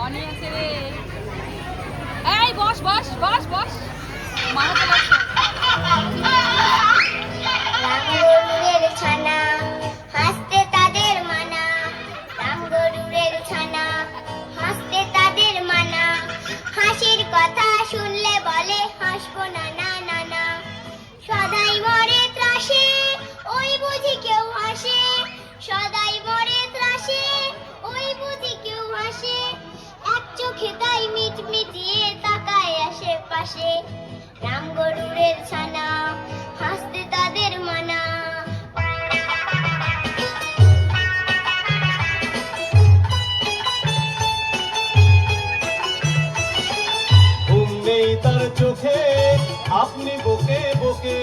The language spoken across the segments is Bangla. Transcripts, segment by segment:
অনি আছে রে। এই বস বস বস বস মারাতে লাগছে। রামগরুরের ছানা হাসতে তাদের মানা, রামগরুরের ছানা হাসতে তাদের মানা, হাসির কথা শুনলে বলে হাসবো না না না না, সদাই মরে ত্রাসে ওই বুঝি কেউ হাসে, সদাই মরে ত্রাসে ওই বুঝি কেউ হাসে, এক চোখে তাই মিটমিটিয়ে তাকায় আশেপাশে, রামগরুরের ছানা হাসতে তাদের মানা। ঘুম নেই তার চোখে আপনি বকে বকে,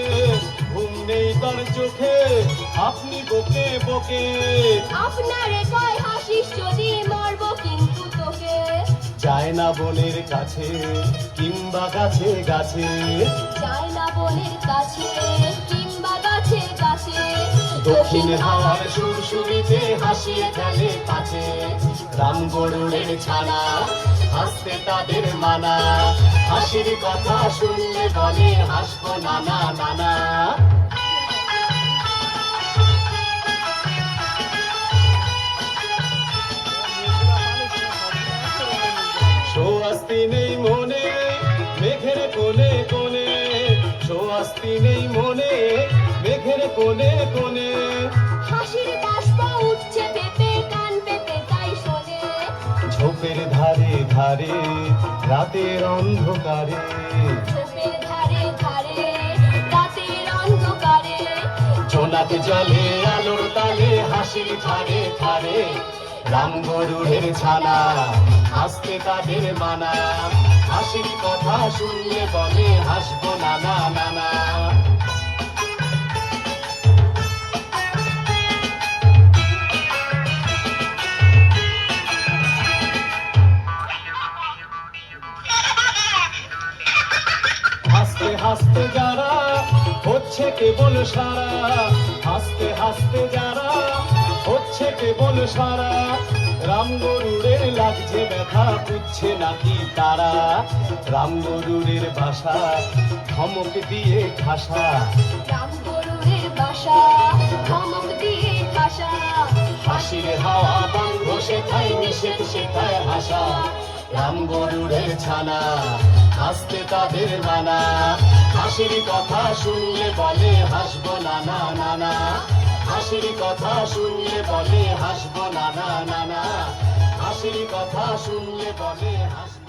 ঘুম নেই তার চোখে আপনি বকে বকে, আপনারে কয় হাসিস যদি মারবো কিন্তু তোকে, যায় না বনের কাছে কিংবা গাছে গাছে, যায় না বনের কাছে কিংবা গাছে গাছে, দক্ষিণ হাওয়ার সুরসুরিতে হাসিয়ে ফেলে কাছে, রামগরুরের ছানা হাসতে তাদের মানা, হাসির কথা শুনলে বলে হাসবো নানা নানা। সোয়াস্তি নেই মনে মেঘের কোণে কোণে, সোয়াস্তি নেই মনে মেঘের কোণে কোণে, হাসির বাষ্প উঠছে পেপে কান পেতে তাই শোনে, ঝোপের ধারে ধারে রাতের অন্ধকারে, ঝোপের ধারে ধারে রাতের অন্ধকারে, জোনাক জলে আলোর তালে হাসির ধারে ধারে, রামগরুরের ছানা হাসতে তাদের মানা, হাসির কথা শুনলে বলে হাসবো নানা নানা। হাসতে হাসতে যারা হচ্ছে কেবল সারা, হাসতে হাসতে যারা হচ্ছে কেবল সারা, রামগরুরের লাগছে ব্যথা বুঝছে নাকি তারা, রামগরুরের বাসা ধমক দিয়ে ঠাসা, রামগরুরের বাসা ধমক দিয়ে ঠাসা, হাসির হাওয়া বন্ধ শেখায় নিষেধ শেখায় হাসা, রামগরুরের ছানা হাসতে তাদের মানা, হাসির কথা শুনলে বলে হাসবো নানা নানা, হাসির কথা শুনলে বলে হাসবো নানা নানা, হাসির কথা শুনলে বলে হাসবো।